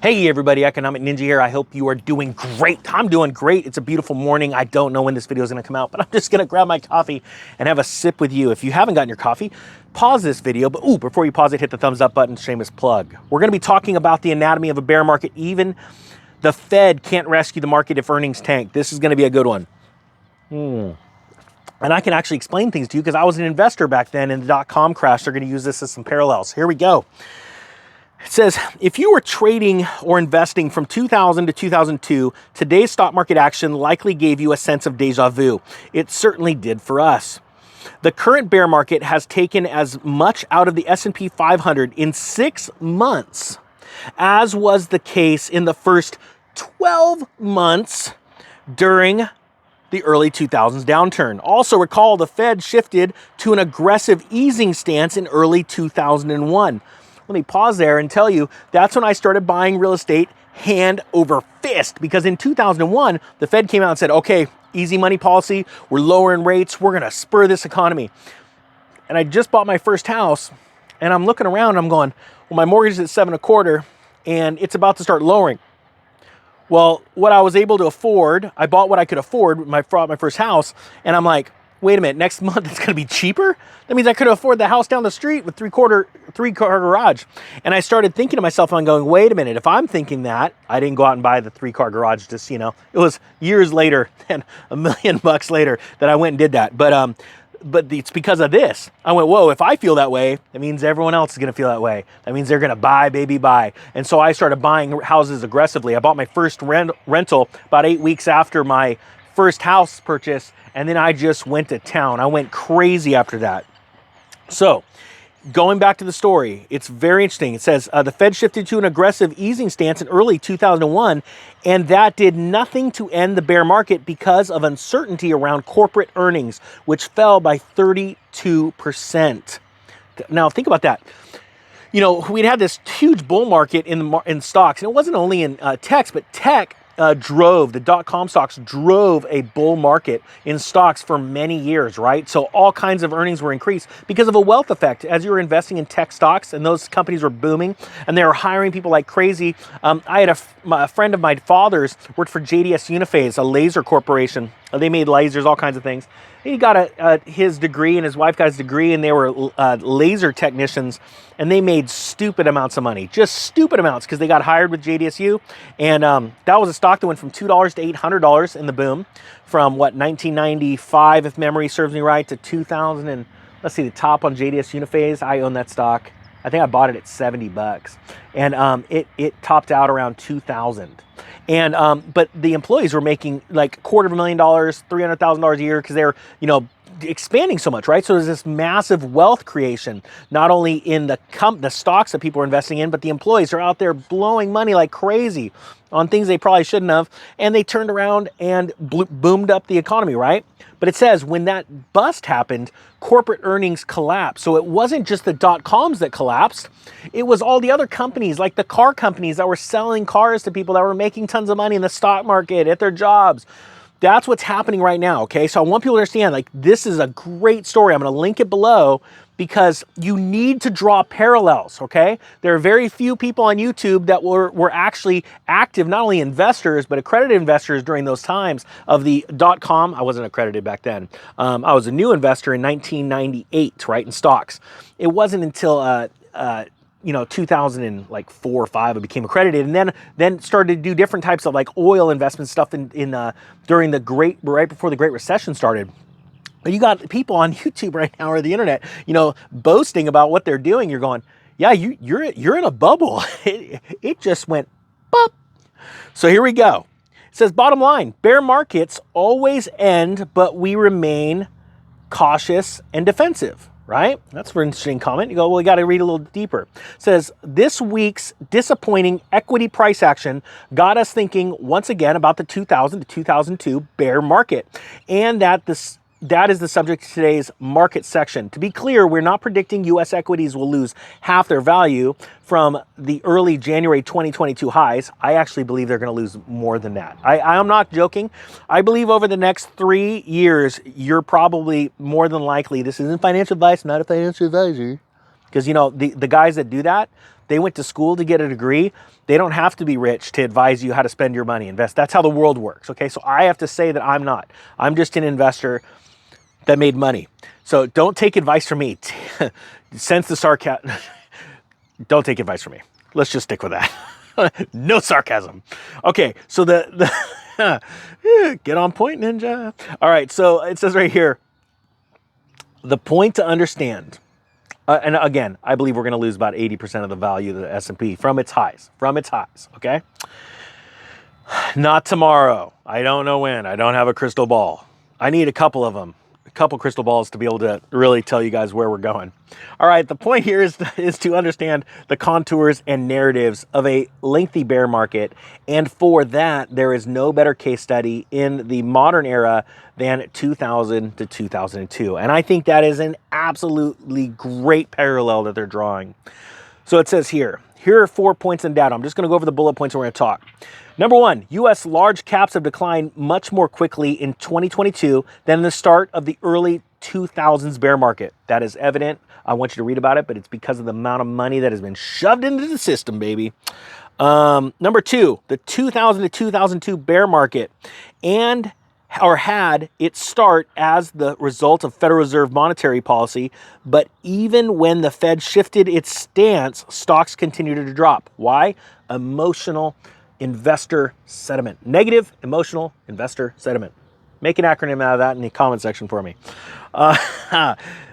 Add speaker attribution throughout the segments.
Speaker 1: Hey everybody, Economic Ninja here. I hope you are doing great. I'm doing great. It's a beautiful morning. I don't know when this video is going to come out, but I'm just going to grab my coffee and have a sip with you. If you haven't gotten your coffee, pause this video. But before you pause it, hit the thumbs up button. Shameless plug. We're going to be talking about the anatomy of a bear market. Even the Fed can't rescue the market if earnings tank. This is going to be a good one. And I can actually explain things to you because I was an investor back then in the dot-com crash. They're going to use this as some parallels. Here we go. It says, if you were trading or investing from 2000 to 2002, today's stock market action likely gave you a sense of deja vu. It certainly did for us. The current bear market has taken as much out of the S&P 500 in 6 months as was the case in the first 12 months during the early 2000s downturn. Also recall the Fed shifted to an aggressive easing stance in early 2001. Let me pause there and tell you that's when I started buying real estate hand over fist, because in 2001, the Fed came out and said, okay, easy money policy, we're lowering rates, we're gonna spur this economy. And I just bought my first house and I'm looking around and I'm going, well, my mortgage is at 7.25 and it's about to start lowering. Well, what I was able to afford, I bought what I could afford when I bought my first house, and I'm like, wait a minute, next month it's gonna be cheaper? That means I could afford the house down the street with three-car garage. And I started thinking to myself, I'm going, wait a minute, if I'm thinking that, I didn't go out and buy the 3-car garage, just, it was years later and $1 million later that I went and did that. But it's because of this. I went, whoa, if I feel that way, that means everyone else is gonna feel that way. That means they're gonna buy, baby, buy. And so I started buying houses aggressively. I bought my first rental about 8 weeks after my first house purchase, and then I just went to town. I went crazy after that. So, going back to the story, it's very interesting. It says the Fed shifted to an aggressive easing stance in early 2001, and that did nothing to end the bear market because of uncertainty around corporate earnings, which fell by 32%. Now, think about that. We'd had this huge bull market in stocks, and it wasn't only in techs, but tech drove, the dot-com stocks drove a bull market in stocks for many years, right? So all kinds of earnings were increased because of a wealth effect. As you were investing in tech stocks and those companies were booming and they were hiring people like crazy. I had a friend of my father's worked for JDS Uniphase, a laser corporation. They made lasers, all kinds of things. He got his degree and his wife got his degree, and they were laser technicians, and they made stupid amounts of money, just stupid amounts, because they got hired with JDSU. And that was a stock that went from $2 to $800 in the boom from 1995, if memory serves me right, to 2000. And let's see, the top on JDS Uniphase, I own that stock. I think I bought it at $70, and it topped out around 2000. And but the employees were making like $250,000, $300,000 a year because they're expanding so much, right? So there's this massive wealth creation, not only in the stocks that people are investing in, but the employees are out there blowing money like crazy on things they probably shouldn't have, and they turned around and boomed up the economy, right? But it says when that bust happened, corporate earnings collapsed. So it wasn't just the dot-coms that collapsed. It was all the other companies, like the car companies that were selling cars to people that were making tons of money in the stock market at their jobs. That's what's happening right now, okay? So I want people to understand, like, this is a great story. I'm going to link it below because you need to draw parallels, okay? There are very few people on YouTube that were actually active, not only investors, but accredited investors during those times of the dot-com. I wasn't accredited back then. I was a new investor in 1998, right, in stocks. It wasn't until 2004 or 5, I became accredited, and then started to do different types of like oil investment stuff during right before the Great Recession started. But you got people on YouTube right now or the internet, boasting about what they're doing. You're going, yeah, you're in a bubble. It just went pop. So here we go. It says, bottom line, bear markets always end, but we remain cautious and defensive. Right? That's an interesting comment. You go, well, we got to read a little deeper. It says, this week's disappointing equity price action got us thinking once again about the 2000 to 2002 bear market, and that is the subject of today's market section. To be clear, we're not predicting U.S. equities will lose half their value from the early January 2022 highs. I actually believe they're going to lose more than that. I am not joking. I believe over the next 3 years, you're probably more than likely, this isn't financial advice, not a financial advisor, because the guys that do that, They went to school to get a degree. They don't have to be rich to advise you how to spend your money, invest. That's how the world works, okay? So I have to say that I'm not. I'm just an investor that made money. So don't take advice from me. Sense the sarcasm. Don't take advice from me. Let's just stick with that. No sarcasm. Okay, so get on point, ninja. All right, so it says right here, the point to understand, and again, I believe we're going to lose about 80% of the value of the S&P from its highs, okay? Not tomorrow. I don't know when. I don't have a crystal ball. I need a couple of them. Couple crystal balls to be able to really tell you guys where we're going. All right, the point here is to understand the contours and narratives of a lengthy bear market, and for that, there is no better case study in the modern era than 2000 to 2002, and I think that is an absolutely great parallel that they're drawing. So it says here are 4 points in data. I'm just going to go over the bullet points and we're going to talk. Number one, U.S. large caps have declined much more quickly in 2022 than the start of the early 2000s bear market. That is evident. I want you to read about it, but it's because of the amount of money that has been shoved into the system, baby. Number two, the 2000 to 2002 bear market had its start as the result of Federal Reserve monetary policy, but even when the Fed shifted its stance, stocks continued to drop. Why? Emotional investor sentiment. Negative emotional investor sentiment. Make an acronym out of that in the comment section for me.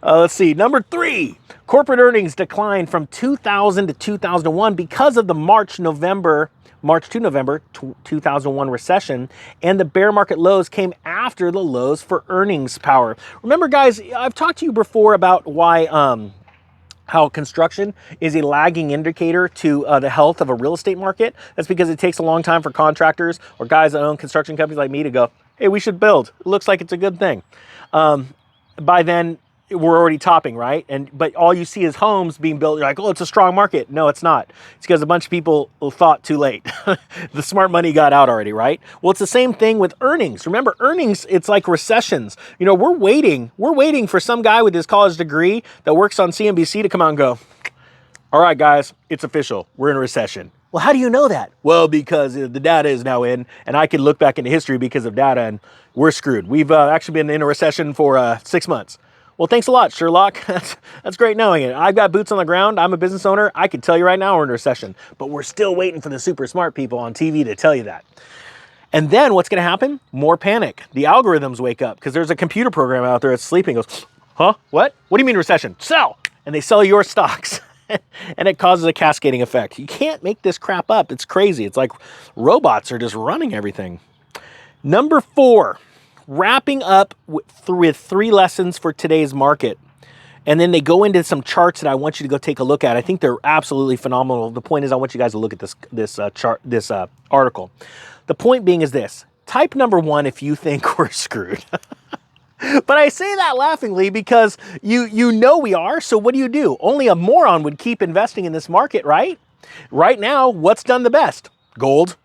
Speaker 1: Let's see. Number three, corporate earnings declined from 2000 to 2001 because of the March to November 2001 recession, and the bear market lows came after the lows for earnings power. Remember, guys, I've talked to you before about why how construction is a lagging indicator to the health of a real estate market. That's because it takes a long time for contractors or guys that own construction companies like me to go, hey, we should build. It looks like it's a good thing. By then, we're already topping, right? But all you see is homes being built. You're like, oh, it's a strong market. No, it's not. It's because a bunch of people thought too late. The smart money got out already, right? Well, it's the same thing with earnings. Remember, earnings, it's like recessions. You know, we're waiting for some guy with his college degree that works on CNBC to come out and go, all right, guys, it's official. We're in a recession. Well, how do you know that? Well, because the data is now in, and I can look back into history because of data, and we're screwed. We've actually been in a recession for 6 months. Well, thanks a lot, Sherlock. That's great knowing it. I've got boots on the ground. I'm a business owner. I can tell you right now we're in a recession, but we're still waiting for the super smart people on TV to tell you that. And then what's going to happen? More panic. The algorithms wake up because there's a computer program out there that's sleeping. Goes, huh? What? What do you mean recession? Sell! And they sell your stocks. And it causes a cascading effect. You can't make this crap up. It's crazy. It's like robots are just running everything. Number four. Wrapping up with three lessons for today's market. And then they go into some charts that I want you to go take a look at. I think they're absolutely phenomenal. The point is I want you guys to look at this article. The point being is this. Type number one if you think we're screwed. But I say that laughingly because you know we are, so what do? Only a moron would keep investing in this market, right? Right now, what's done the best? Gold.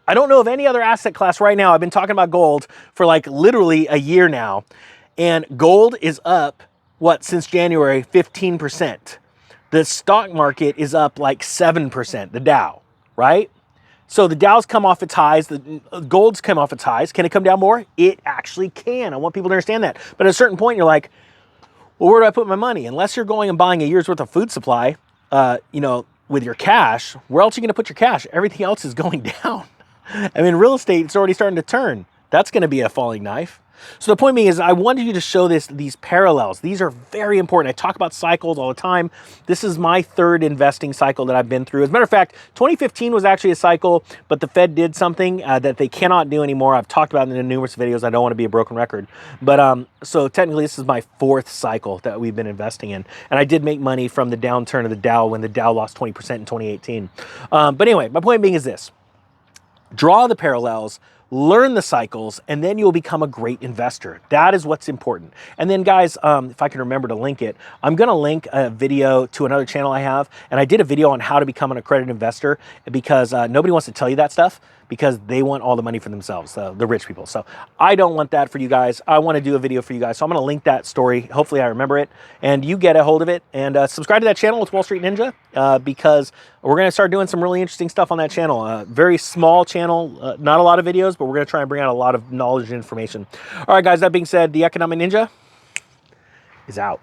Speaker 1: I don't know of any other asset class right now. I've been talking about gold for like literally a year now. And gold is up, since January, 15%. The stock market is up like 7%, the Dow, right? So the Dow's come off its highs, the gold's come off its highs. Can it come down more? It actually can. I want people to understand that. But at a certain point, you're like, well, where do I put my money? Unless you're going and buying a year's worth of food supply, with your cash, where else are you going to put your cash? Everything else is going down. I mean, real estate, it's already starting to turn. That's going to be a falling knife. So the point being is I wanted you to show these parallels. These are very important. I talk about cycles all the time. This is my third investing cycle that I've been through. As a matter of fact, 2015 was actually a cycle, but the Fed did something that they cannot do anymore. I've talked about it in numerous videos. I don't want to be a broken record. But so technically this is my fourth cycle that we've been investing in. And I did make money from the downturn of the Dow when the Dow lost 20% in 2018. But anyway, my point being is this. Draw the parallels, learn the cycles, and then you'll become a great investor. That is what's important. And then guys, if I can remember to link it, I'm going to link a video to another channel I have. And I did a video on how to become an accredited investor because nobody wants to tell you that stuff because they want all the money for themselves, the rich people. So I don't want that for you guys. I want to do a video for you guys. So I'm going to link that story. Hopefully I remember it and you get a hold of it, and subscribe to that channel. It's Wall Street Ninja, because we're going to start doing some really interesting stuff on that channel. Very small channel, not a lot of videos, but we're going to try and bring out a lot of knowledge and information. All right, guys, that being said, the Economic Ninja is out.